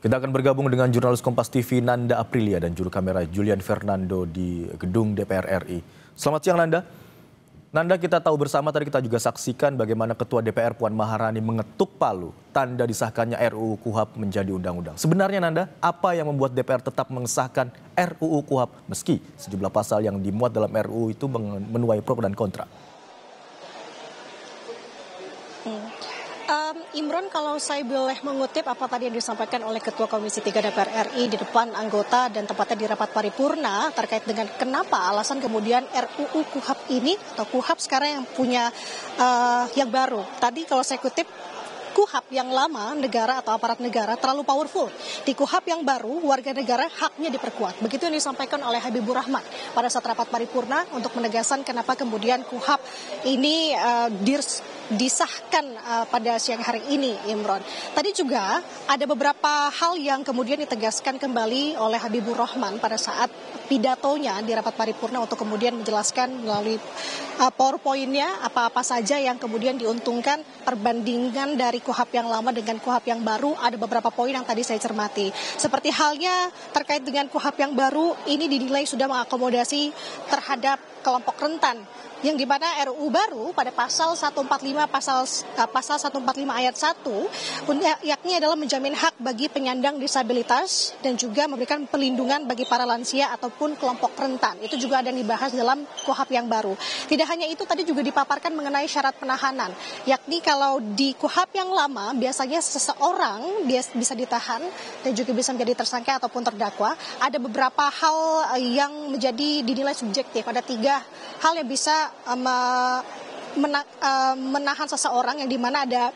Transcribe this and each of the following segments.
Kita akan bergabung dengan jurnalis Kompas TV Nanda Aprilia dan juru kamera Julian Fernando di gedung DPR RI. Selamat siang Nanda. Nanda, kita tahu bersama tadi kita juga saksikan bagaimana Ketua DPR Puan Maharani mengetuk palu tanda disahkannya RUU KUHP menjadi undang-undang. Sebenarnya Nanda, apa yang membuat DPR tetap mengesahkan RUU KUHP meski sejumlah pasal yang dimuat dalam RUU itu menuai pro dan kontra? Imron, kalau saya boleh mengutip apa tadi yang disampaikan oleh Ketua Komisi 3 DPR RI di depan anggota dan tepatnya di rapat paripurna terkait dengan kenapa alasan kemudian RUU KUHP ini atau KUHP sekarang yang punya yang baru. Tadi kalau saya kutip, KUHP yang lama negara atau aparat negara terlalu powerful. Di KUHP yang baru warga negara haknya diperkuat. Begitu yang disampaikan oleh Habibur Rahman pada saat rapat paripurna untuk menegaskan kenapa kemudian KUHP ini disahkan pada siang hari ini, Imron. Tadi juga ada beberapa hal yang kemudian ditegaskan kembali oleh Habibur Rahman pada saat pidatonya di rapat paripurna untuk kemudian menjelaskan melalui PowerPoint-nya apa-apa saja yang kemudian diuntungkan perbandingan dari KUHP yang lama dengan KUHP yang baru. Ada beberapa poin yang tadi saya cermati. Seperti halnya terkait dengan KUHP yang baru, ini dinilai sudah mengakomodasi terhadap kelompok rentan, yang di mana RUU baru pada pasal 145 pasal 145 ayat 1 yakni adalah menjamin hak bagi penyandang disabilitas dan juga memberikan perlindungan bagi para lansia ataupun kelompok rentan. Itu juga ada yang dibahas dalam KUHP yang baru. Tidak hanya itu, tadi juga dipaparkan mengenai syarat penahanan, yakni kalau di KUHP yang lama biasanya seseorang bisa ditahan dan juga bisa menjadi tersangka ataupun terdakwa. Ada beberapa hal yang menjadi dinilai subjektif. Ada 3 hal yang bisa menahan seseorang, yang dimana ada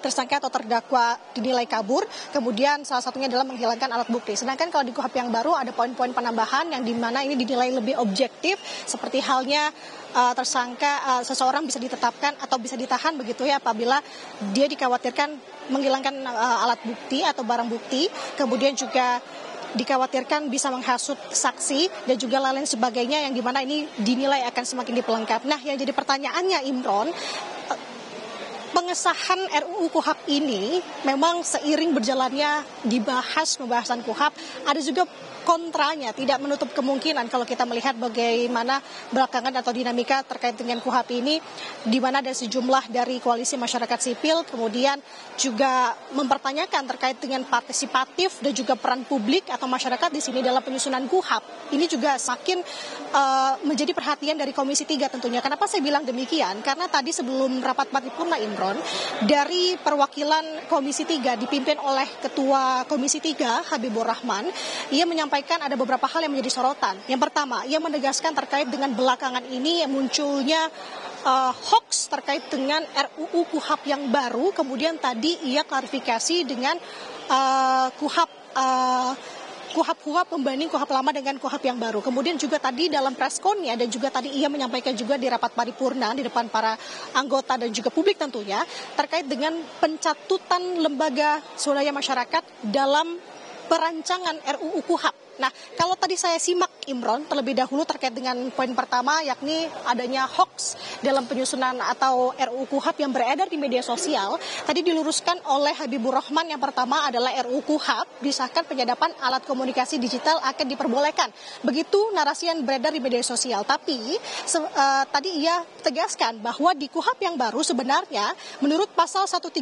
tersangka atau terdakwa dinilai kabur, kemudian salah satunya adalah menghilangkan alat bukti. Sedangkan kalau di KUHP yang baru ada poin-poin penambahan yang dimana ini dinilai lebih objektif, seperti halnya tersangka seseorang bisa ditetapkan atau bisa ditahan begitu ya apabila dia dikhawatirkan menghilangkan alat bukti atau barang bukti, kemudian juga dikhawatirkan bisa menghasut saksi dan juga lain sebagainya, yang dimana ini dinilai akan semakin diperlengkap. Nah, yang jadi pertanyaannya, Imron, pengesahan RUU KUHP ini memang seiring berjalannya dibahas pembahasan KUHP, ada juga kontranya, tidak menutup kemungkinan kalau kita melihat bagaimana belakangan atau dinamika terkait dengan KUHP ini, di mana ada sejumlah dari koalisi masyarakat sipil kemudian juga mempertanyakan terkait dengan partisipatif dan juga peran publik atau masyarakat di sini dalam penyusunan KUHP. Ini juga semakin menjadi perhatian dari Komisi 3 tentunya. Kenapa saya bilang demikian? Karena tadi sebelum rapat paripurna, Imron, dari perwakilan Komisi 3 dipimpin oleh Ketua Komisi 3 Habibur Rahman, ia menyampaikan ada beberapa hal yang menjadi sorotan. Yang pertama, ia menegaskan terkait dengan belakangan ini munculnya hoax terkait dengan RUU KUHP yang baru. Kemudian tadi ia klarifikasi dengan KUHP pembanding KUHP lama dengan KUHP yang baru. Kemudian juga tadi dalam pressconnya dan juga tadi ia menyampaikan juga di rapat paripurna di depan para anggota dan juga publik tentunya terkait dengan pencatutan lembaga swadaya masyarakat dalam perancangan RUU KUHP. Nah, kalau tadi saya simak, Imron, terlebih dahulu terkait dengan poin pertama, yakni adanya hoax dalam penyusunan atau RUU KUHP yang beredar di media sosial, tadi diluruskan oleh Habibur Rahman. Yang pertama adalah RUU KUHP disahkan penyadapan alat komunikasi digital akan diperbolehkan. Begitu narasi yang beredar di media sosial. Tapi tadi ia tegaskan bahwa di KUHP yang baru sebenarnya menurut pasal 135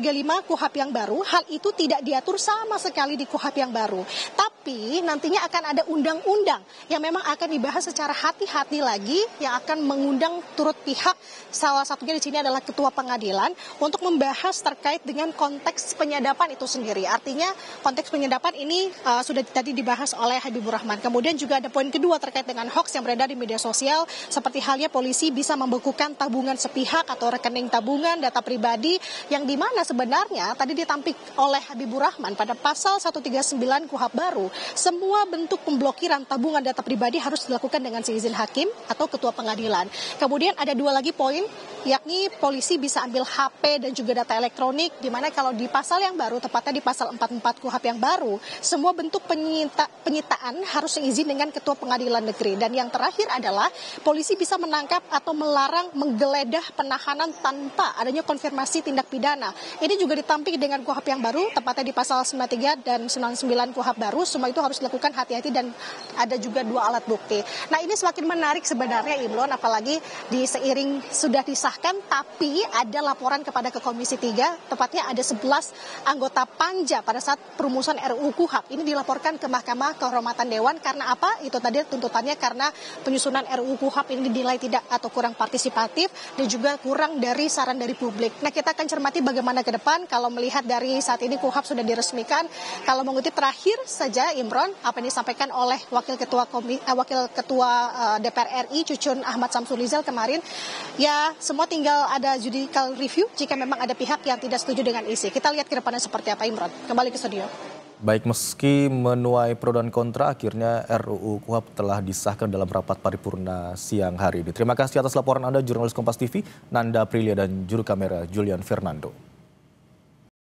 KUHP yang baru, hal itu tidak diatur sama sekali di KUHP yang baru. Tapi nantinya akan ada undang-undang yang memang akan dibahas secara hati-hati lagi, yang akan mengundang turut pihak, salah satunya di sini adalah Ketua Pengadilan, untuk membahas terkait dengan konteks penyadapan itu sendiri. Artinya konteks penyadapan ini sudah tadi dibahas oleh Habibur Rahman. Kemudian juga ada poin kedua terkait dengan hoax yang beredar di media sosial, seperti halnya polisi bisa membekukan tabungan sepihak atau rekening tabungan, data pribadi, yang dimana sebenarnya tadi ditampik oleh Habibur Rahman pada pasal 139 KUHP baru, semua bentuk untuk pemblokiran tabungan data pribadi harus dilakukan dengan seizin hakim atau ketua pengadilan. Kemudian ada 2 lagi poin, yakni polisi bisa ambil HP dan juga data elektronik, di mana kalau di pasal yang baru, tepatnya di pasal 44 KUHP yang baru, semua bentuk penyitaan harus seizin dengan ketua pengadilan negeri. Dan yang terakhir adalah polisi bisa menangkap atau melarang menggeledah penahanan tanpa adanya konfirmasi tindak pidana. Ini juga ditampik dengan KUHP yang baru, tepatnya di pasal 93 dan 99 KUHP baru. Semua itu harus dilakukan hati-hati dan ada juga 2 alat bukti. Nah, ini semakin menarik sebenarnya, Imron, apalagi seiring sudah disahkan, tapi ada laporan kepada ke Komisi 3, tepatnya ada 11 anggota Panja pada saat perumusan RUU KUHP. Ini dilaporkan ke Mahkamah Kehormatan Dewan karena apa? Itu tadi tuntutannya karena penyusunan RUU KUHP ini dinilai tidak atau kurang partisipatif dan juga kurang dari saran dari publik. Nah, kita akan cermati bagaimana ke depan kalau melihat dari saat ini KUHP sudah diresmikan. Kalau mengutip terakhir saja, Imron, apa yang disampaikan oleh Wakil Ketua DPR RI Cucun Ahmad Samsulizal kemarin, ya semua tinggal ada judicial review jika memang ada pihak yang tidak setuju dengan isi. Kita lihat ke depannya seperti apa, Imron. Kembali ke studio. Baik, meski menuai pro dan kontra, akhirnya RUU KUHP telah disahkan dalam rapat paripurna siang hari ini. Terima kasih atas laporan Anda, jurnalis Kompas TV, Nanda Aprilia, dan juru kamera Julian Fernando.